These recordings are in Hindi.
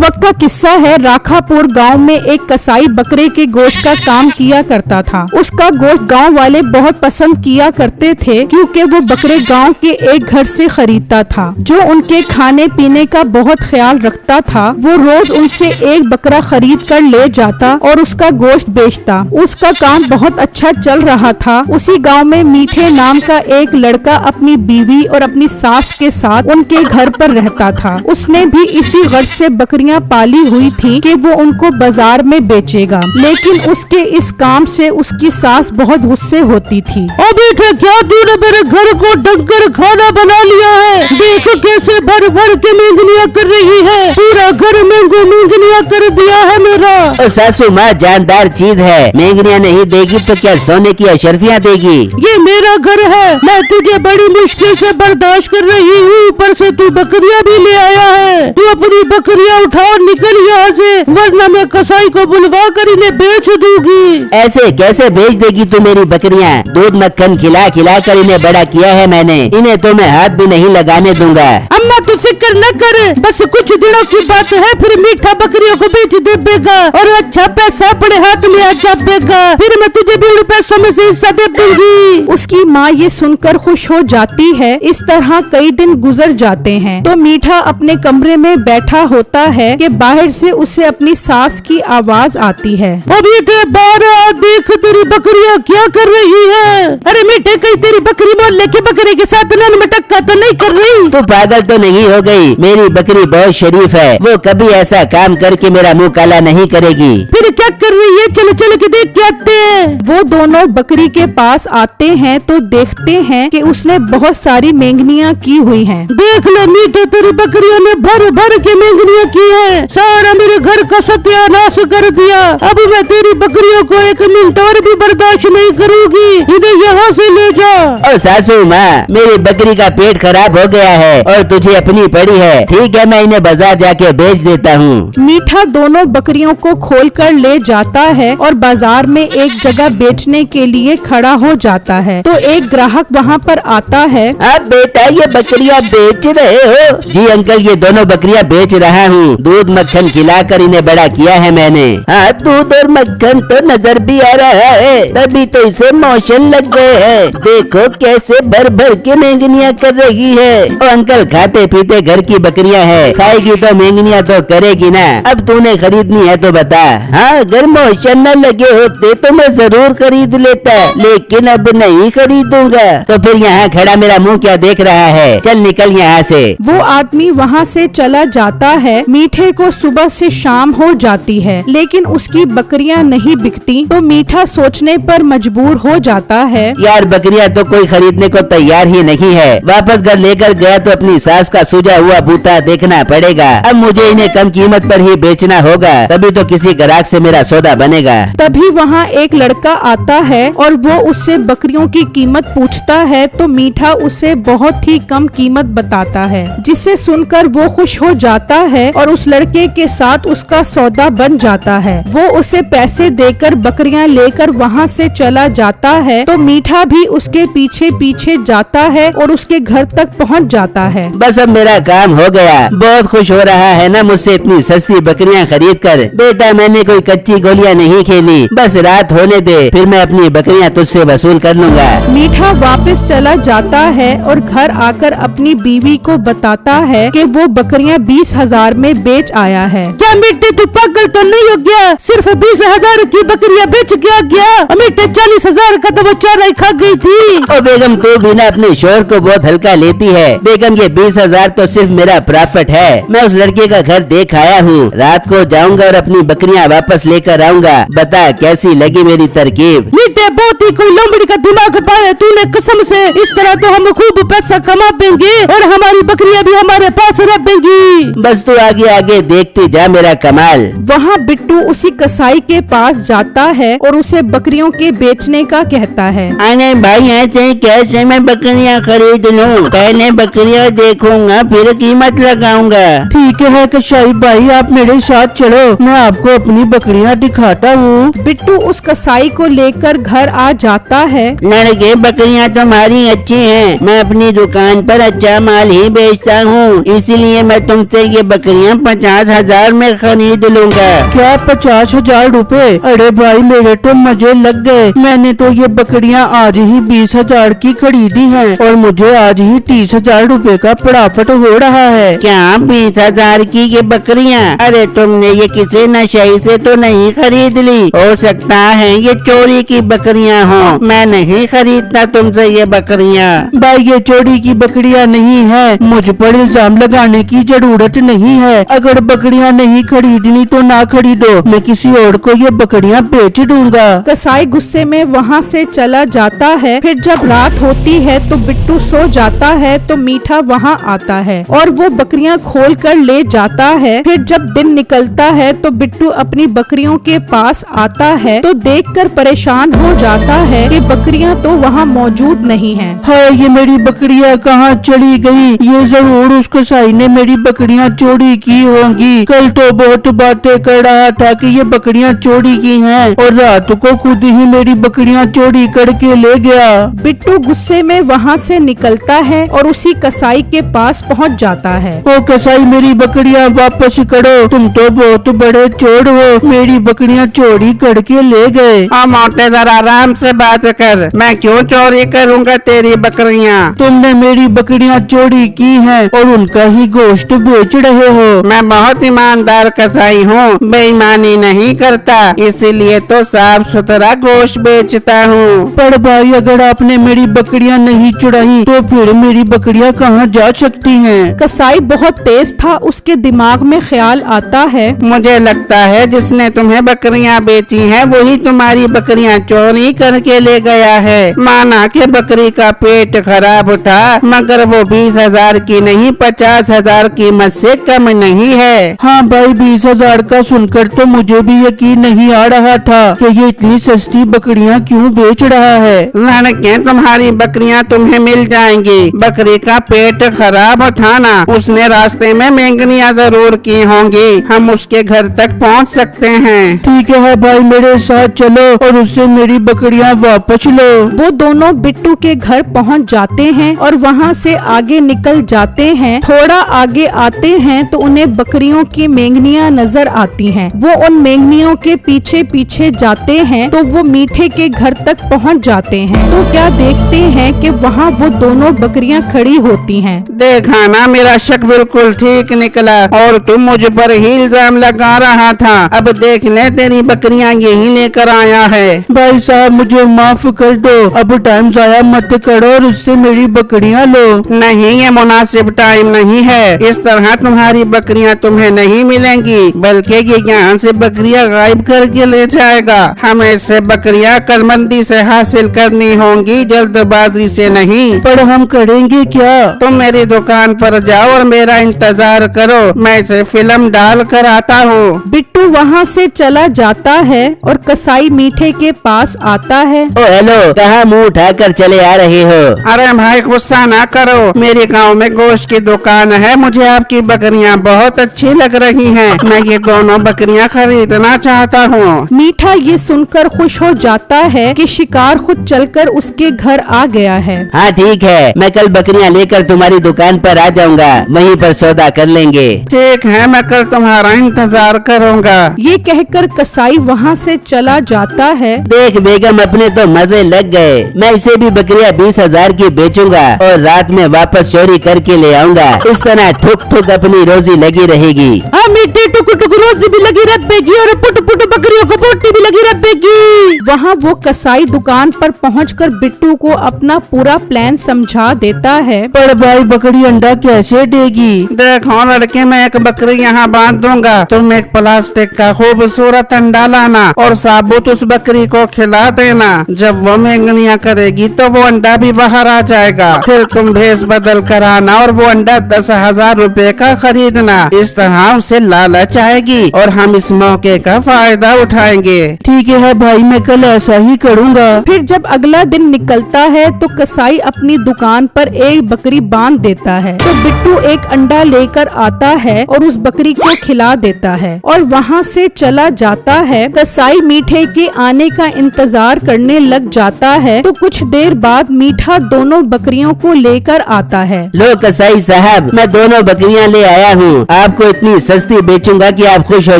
वक्त का किस्सा है। राखापुर गांव में एक कसाई बकरे के गोश्त का काम किया करता था। उसका गोश्त गांव वाले बहुत पसंद किया करते थे, क्योंकि वो बकरे गांव के एक घर से खरीदता था जो उनके खाने पीने का बहुत ख्याल रखता था। वो रोज उनसे एक बकरा खरीद कर ले जाता और उसका गोश्त बेचता। उसका काम बहुत अच्छा चल रहा था। उसी गांव में मीठे नाम का एक लड़का अपनी बीवी और अपनी सास के साथ उनके घर पर रहता था। उसने भी इसी गर्ज से बकरियां पाली हुई थी कि वो उनको बाजार में बेचेगा, लेकिन उसके इस काम से उसकी सास बहुत गुस्से होती थी। अभी क्या तूने मेरे घर को ढंग कर खाना बना लिया है? देखो कैसे भर भर के मेंगनियां कर रही है। पूरा घर मेंगनियां कर दिया है मेरा। और सासू माँ जानदार चीज है, मेंगनियां नहीं देगी तो क्या सोने की अशर्फियाँ देगी? ये मेरा घर है, मैं तुझे बड़ी मुश्किल से बर्दाश्त कर रही हूँ, ऊपर से तू बकरियां भी ले आया है। तू अपनी बकरियां उठा और निकल यहाँ से, वरना मैं कसाई को बुलवा कर इन्हें बेच दूंगी। ऐसे कैसे बेच देगी तू मेरी बकरियां? दूध मक्खन खिला खिला कर इन्हें बड़ा किया है मैंने, इन्हें तो मैं हाथ भी नहीं लगाने दूंगा। अम्मा तू फिक्र न कर, बस कुछ दिनों की बात है, फिर मीठा बकरियों को बेच देगा और अच्छा पैसा अपने हाथ में आ जाएगा। फिर मैं तुझे भी उन पैसों में से हिस्सा दे दूंगी। उसकी माँ ये सुनकर खुश हो जाती है। इस तरह कई दिन गुजर जाते हैं तो मीठा अपने कमरे में बैठा होता है कि बाहर से उसे अपनी सास की आवाज आती है। मीठे बाहर आ, देख तेरी बकरियां क्या कर रही है। अरे मीठे कहीं तेरी बकरी मोहल्ले के बकरी के साथ नन में टक्का तो नहीं कर रही? तू पागल तो नहीं हो गई? मेरी बकरी बहुत शरीफ है, वो कभी ऐसा काम करके मेरा मुंह काला नहीं करेगी। फिर क्या कर रही है? चलो चलो के देख के आते हैं। वो दोनों बकरी के पास आते हैं तो देखते हैं कि उसने बहुत सारी मेंगनियां की हुई हैं। देख लो मीठे, तेरी बकरियों ने भर भर के मेंगनियां की है, सारा मेरे घर का सत्यानाश कर दिया। अब मैं तेरी बकरियों को एक मिनट और भी बर्दाश्त नहीं करूंगी, इन्हें यहाँ से ले जा। और सासू माँ, मेरी बकरी का पेट खराब हो गया है और तुझे अपनी पड़ी है। ठीक है, मैं इन्हें बाजार जाके बेच देता हूँ। मीठा दोनों बकरियों को खोल कर ले जाता है और बाजार में एक जगह बेचने के लिए खड़ा हो जाता है। तो एक ग्राहक वहाँ पर आता है। आप बेटा ये बकरियां बेच रहे हो? जी अंकल, ये दोनों बकरियां बेच रहा हूँ। दूध मक्खन खिलाकर इन्हें बड़ा किया है मैंने। हाँ, दूध और मक्खन तो नजर भी आ रहा है, तभी तो इसे मोशन लग गए हैं। देखो कैसे भर भर के मेंगनियां कर रही है। ओ अंकल, खाते पीते घर की बकरियां है, खाएगी तो मेंगनियां तो करेगी ना। अब तूने खरीदनी है तो बता। हाँ, अगर मोशन न लगे होते तो मैं जरूर खरीद लेता, लेकिन अब नहीं खरीदूंगा। तो फिर यहाँ खड़ा मेरा मुंह क्या देख रहा है? चल निकल यहाँ से। वो आदमी वहाँ से चला जाता है। मीठे को सुबह से शाम हो जाती है, लेकिन उसकी बकरियां नहीं बिकती। तो मीठा सोचने पर मजबूर हो जाता है। यार, बकरियां तो कोई खरीदने को तैयार ही नहीं है। वापस घर लेकर गया तो अपनी सास का सूझा हुआ बूता देखना पड़ेगा। अब मुझे इन्हें कम कीमत पर ही बेचना होगा, तभी तो किसी ग्राहक से मेरा सौदा बनेगा। तभी वहाँ एक लड़का आता है और वो उससे बकरियों की कीमत पूछता है। तो मीठा उसे बहुत ही कम कीमत बताता है, जिसे सुनकर वो खुश हो जाता है और उस लड़के के साथ उसका सौदा बन जाता है। वो उसे पैसे देकर बकरियां लेकर वहाँ से चला जाता है। तो मीठा भी उसके पीछे पीछे जाता है और उसके घर तक पहुँच जाता है। बस अब मेरा काम हो गया। बहुत खुश हो रहा है ना मुझसे इतनी सस्ती बकरियां खरीद कर। बेटा, मैंने कोई कच्ची गोलियां नहीं खेली, बस रात होने दे, फिर मैं अपनी बकरियां तुझसे वसूल कर लूंगा। मीठा वापस चला जाता है और घर आकर अपनी बीवी को बताता है कि वो बकरियां 20,000 में बेच आया है। क्या मीठे तू पागल तो नहीं हो गया? सिर्फ 20,000 की बकरियां बेच गया? मीठे 40,000 का तो वो चारा ही खा गई थी। ओ बेगम, तू भी ना अपने शोर को बहुत हल्का लेती है। बेगम, ये 20,000 तो सिर्फ मेरा प्रॉफिट है। मैं उस लड़के का घर देख आया हूँ, रात को जाऊंगा और अपनी बकरियां वापस लेकर आऊंगा। बता कैसी लगी मेरी तरकीब? मीठे बहुत ही कोई लोमड़ी का दिमाग पाया तूने, कसम से। इस तरह तो हम खूब पैसा कमा देंगे और हमारी बकरियां भी हमारे पास रह देंगी। बस तू आगे आगे देखती जा मेरा कमाल। वहाँ बिट्टू उसी कसाई के पास जाता है और उसे बकरियों के बेचने का कहता है। अरे भाई, ऐसे कैसे मैं बकरियां खरीद लूं? पहले बकरियां देखूंगा फिर कीमत लगाऊंगा। ठीक है कसाई भाई, आप मेरे साथ चलो, मैं आपको अपनी बकरियां दिखाता हूँ। बिट्टू उस कसाई को लेकर घर आ जाता है। लड़के, बकरियां तुम्हारी अच्छी हैं। मैं अपनी दुकान पर अच्छा माल ही बेचता हूँ, इसलिए मैं तुमसे ये बकरियां 50,000 में खरीद लूंगा। क्या 50,000 रुपए? अरे भाई मेरे तो मजे लग गए। मैंने तो ये बकरियां आज ही 20,000 की खरीदी हैं और मुझे आज ही 30,000 रुपए का प्रॉफिट हो रहा है। क्या 20,000 की ये बकरियां? अरे तुमने ये किसी नशाई से तो नहीं खरीद ली? हो सकता है ये चोरी की बकरियां हो। मैं नहीं खरीदता तुमसे ये बकरियां। भाई ये चोरी की बकरियां नहीं है, मुझ पर इल्जाम लगाने की जरूरत नहीं है। अगर बकरियां नहीं खरीदनी तो ना खरीदो, मैं किसी और को ये बकरियां बेच दूंगा। कसाई गुस्से में वहाँ से चला जाता है। फिर जब रात होती है तो बिट्टू सो जाता है तो मीठा वहाँ आता है और वो बकरियां खोल कर ले जाता है। फिर जब दिन निकलता है तो बिट्टू अपनी बकरियों के पास आता है तो देखकर परेशान हो जाता है कि बकरियां तो वहाँ मौजूद नहीं हैं। हाय ये मेरी बकरियां कहाँ चली गई? ये जरूर उस कसाई ने मेरी बकरियां चोरी की होंगी। कल तो बहुत बातें कर रहा था कि ये बकरियां चोरी की हैं और रात को खुद ही मेरी बकरियां चोरी करके ले गया। बिट्टू गुस्से में वहाँ से निकलता है और उसी कसाई के पास पहुँच जाता है। ओ कसाई मेरी बकरियां वापस करो, तुम तो बहुत बड़े चोर हो, मेरी बकरियां चोरी करके ले गए। मोटे जरा आराम से बात कर, मैं क्यों चोरी करूंगा तेरी बकरियां? तुमने मेरी बकरियां चोरी की हैं और उनका ही गोश्त बेच रहे हो। मैं बहुत ईमानदार कसाई हूँ, बेईमानी नहीं करता, इसीलिए तो साफ सुथरा गोश्त बेचता हूँ। पर भाई अगर आपने मेरी बकरियां नहीं चुराई तो फिर मेरी बकरियां कहाँ जा सकती हैं? कसाई बहुत तेज था, उसके दिमाग में ख्याल आता है, मुझे लगता है जिसने तुम्हें बकरियां बेची हैं वही तुम्हारी बकरियां चोरी करके ले गया है। माना कि बकरी का पेट खराब था मगर वो 20,000 की नहीं 50,000 कीमत से कम नहीं है। हाँ भाई 20,000 का सुनकर तो मुझे भी यकीन नहीं आ रहा था कि ये इतनी सस्ती बकरियां क्यों बेच रहा है। लड़के तुम्हारी बकरियां तुम्हें मिल जाएंगी। बकरी का पेट खराब था ना, उसने रास्ते में मेंगनियां जरूर की होंगी, हम उसके घर तक पहुंच सकते हैं। ठीक है भाई मेरे साथ चलो और उससे मेरी बकरियां वापस लो। वो दोनों बिट्टू के घर पहुंच जाते हैं और वहां से आगे निकल जाते हैं। थोड़ा आगे आते हैं तो उन्हें बकरियों की मेंगनियां नजर आती हैं। वो उन मेंगनियों के पीछे पीछे जाते हैं तो वो मीठे के घर तक पहुंच जाते हैं। तो क्या देखते हैं कि वहाँ वो दोनों बकरियां खड़ी होती हैं। देखा ना मेरा शक बिल्कुल ठीक निकला और तुम मुझ पर ही इल्जाम लगा रहा था। अब देख ले तेरी बकरियां यही लेकर आया है। भाई साहब मुझे माफ कर दो, अब टाइम जाया मत करो और उससे मेरी बकरियां लो। नहीं ये मुनासिब टाइम नहीं है, इस तरह तुम्हारी बकरियां तुम्हें नहीं मिलेंगी, बल्कि ये यहाँ से बकरियां गायब करके ले जाएगा। हमें से बकरियां कलमंदी से हासिल करनी होंगी, जल्दबाजी से नहीं। पर हम करेंगे क्या? तुम मेरी दुकान पर जाओ और मेरा इंतजार करो, मैं इसे फिल्म डाल कर आता हूँ। बिट्टू वहाँ से चला जाता है और कसाई मीठे के पास आता है। ओ हेलो, कहाँ मुंह उठाकर चले आ रहे हो? अरे भाई गुस्सा ना करो, मेरे गांव में गोश्त की दुकान है, मुझे आपकी बकरियां बहुत अच्छी लग रही हैं, मैं ये दोनों बकरियां खरीदना चाहता हूँ। मीठा ये सुनकर खुश हो जाता है कि शिकार खुद चलकर उसके घर आ गया है। हाँ ठीक है, मैं कल बकरियां लेकर तुम्हारी दुकान पर आ जाऊंगा, वहीं पर सौदा कर लेंगे। ठीक है, मैं कल तुम्हारा इंतजार करूंगा। ये कहकर कसाई वहाँ से चला जाता है। देख बेगम अपने तो मजे लग गए, मैं इसे भी बकरियां 20,000 की बेचूंगा और रात में वापस चोरी करके ले आऊंगा। इस तरह ठुक ठुक अपनी रोजी लगी रहेगी। हाँ मीठे टुक टुक रोजी भी लगी रहेगी और पुट पुट बकरियों को पोटी भी लगी रहेगी। वहाँ वो कसाई दुकान पर पहुंचकर बिट्टू को अपना पूरा प्लान समझा देता है। पर भाई बकरी अंडा कैसे देगी? देखो लड़के, मैं एक बकरी यहाँ बांध दूंगा, तुम एक प्लास्टिक का खूबसूरत अंडा लाना और साबुत उस बकरी को खिला देना। जब वो मेंगनियां करेगी तो वो अंडा भी बाहर आ जाएगा, फिर तुम भेस बदल कर आना और वो अंडा 10,000 रुपए का खरीदना। इस तरह उसे लालच आएगी और हम इस मौके का फायदा उठाएंगे। ठीक है भाई मैं कल ऐसा ही करूँगा। फिर जब अगला दिन निकलता है तो कसाई अपनी दुकान पर एक बकरी बांध देता है। तो बिट्टू एक अंडा लेकर आता है और उस बकरी को खिला देता है और वहाँ से चला जाता है। कसाई मीठे के आने का इंतजार करने लग जाता है। तो कुछ देर बाद मीठा दोनों बकरियों को लेकर आता है। लो कसाई साहब, मैं दोनों बकरियां ले आया हूँ। आपको इतनी सस्ती बेचूंगा कि आप खुश हो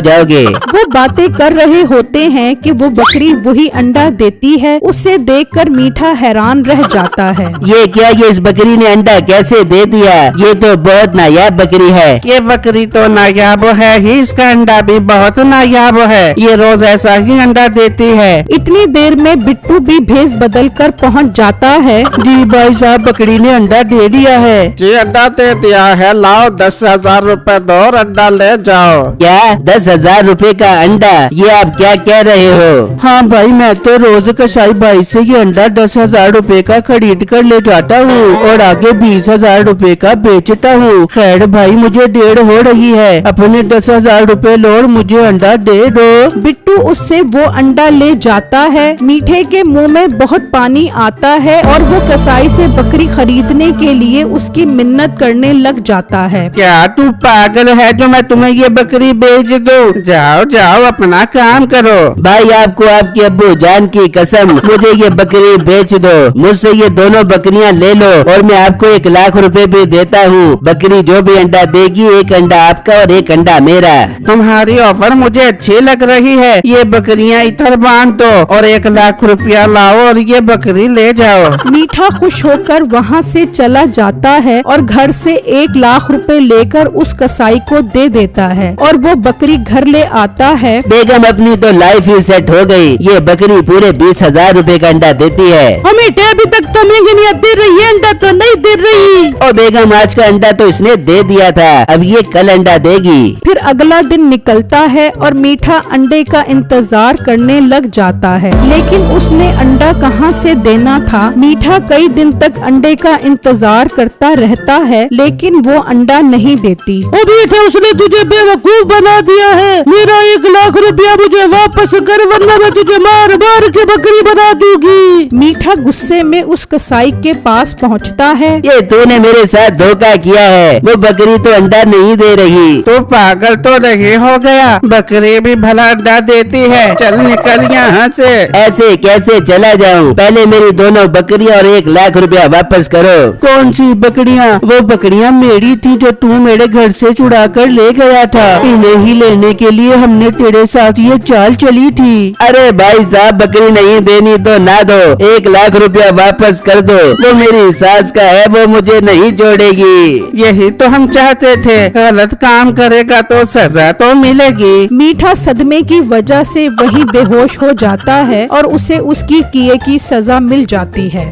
जाओगे। वो बातें कर रहे होते हैं कि वो बकरी वही अंडा देती है। उसे देखकर मीठा हैरान रह जाता है। ये क्या, ये इस बकरी ने अंडा कैसे दे दिया? ये तो बहुत नायाब बकरी है। ये बकरी तो नायाब है ही, इसका अंडा भी बहुत नायाब है। ये रोज ऐसा ही अंडा देती है। इतनी देर में बिट्टू भी भेष बदल कर पहुँच जाता है। जी भाई साहब, बकरी ने अंडा दे दिया है। जी अंडा दे दिया है, लाओ 10,000 रुपए दो और अंडा ले जाओ। क्या 10,000 रुपए का अंडा? ये आप क्या कह रहे हो? हाँ भाई, मैं तो रोज कसाई भाई से ये अंडा 10,000 रुपए का खरीद कर ले जाता हूँ और आगे 20,000 रुपए का बेचता हूँ। खैर भाई, मुझे देर हो रही है, अपने 10,000 रुपए लो और मुझे अंडा दे दो। बिट्टू उससे वो अंडा ले जाता है। मीठे के मुंह में बहुत पानी आता है और वो कसाई से बकरी खरीदने के लिए उसकी मिन्नत करने लग जाता है। क्या तू पागल है जो मैं तुम्हें ये बकरी बेच दूं? जाओ जाओ, अपना काम करो। भाई, आपको आपके अब्बू जान की कसम, मुझे ये बकरी बेच दो। मुझसे ये दोनों बकरियां ले लो और मैं आपको 1,00,000 रुपए भी देता हूँ। बकरी जो भी अंडा देगी, एक अंडा आपका और एक अंडा मेरा। तुम्हारी ऑफर मुझे अच्छी लग रही है। ये बकरियां इधर बांध दो और 1,00,000 रुपया लाओ और ये बकरी ले जाओ। मीठा खुश होकर वहाँ से चला जाता है और घर से 1,00,000 रुपए लेकर उस कसाई को दे देता है और वो बकरी घर ले आता है। बेगम, अपनी तो लाइफ ही सेट हो गई। ये बकरी पूरे 20,000 रुपए का अंडा देती है। मीठे, अभी तक तो महंगी दे रही है, अंडा तो नहीं दे रही। और बेगम, आज का अंडा तो इसने दे दिया था, अब ये कल अंडा देगी। फिर अगला दिन निकलता है और मीठा अंडे का इंतजार करने लग जाता है, लेकिन उसने अंडा कहाँ से देना था। मीठा कई दिन तक अंडे का इंतजार करता रहता है, लेकिन वो अंडा नहीं देती। ओ मीठा, उसने तुझे बेवकूफ बना दिया है। मेरा 1,00,000 रुपया मुझे वापस कर, वरना मैं तुझे मार मार के बकरी बना दूंगी। मीठा गुस्से में उस कसाई के पास पहुँचता है। ये तूने मेरे साथ धोखा किया है। वो बकरी तो अंडा नहीं दे रही। तो पागल तो नहीं हो गया? बकरी भी भला अंडा देती है। चल निकल यहाँ से। ऐसे कैसे चला जाऊँ? पहले मेरी दोनों बकरियां और 1,00,000 रुपया वापस करो। कौन सी बकरियाँ? वो बकरियाँ मेरी थी जो तू मेरे घर से चुरा कर ले गया था। इन्हें ही लेने के लिए हमने तेरे साथ ये चाल चली थी। अरे भाई साहब, बकरी नहीं देनी तो ना दो, 1,00,000 रुपया वापस कर दो। वो मेरी सास का है, वो मुझे नहीं जोड़ेगी। यही तो हम चाहते थे। गलत काम करेगा तो सजा तो मिलेगी। मीठा सदमे की वजह से वही बेहोश हो जाता है और उसे उसकी किए की सजा मिल जाती है।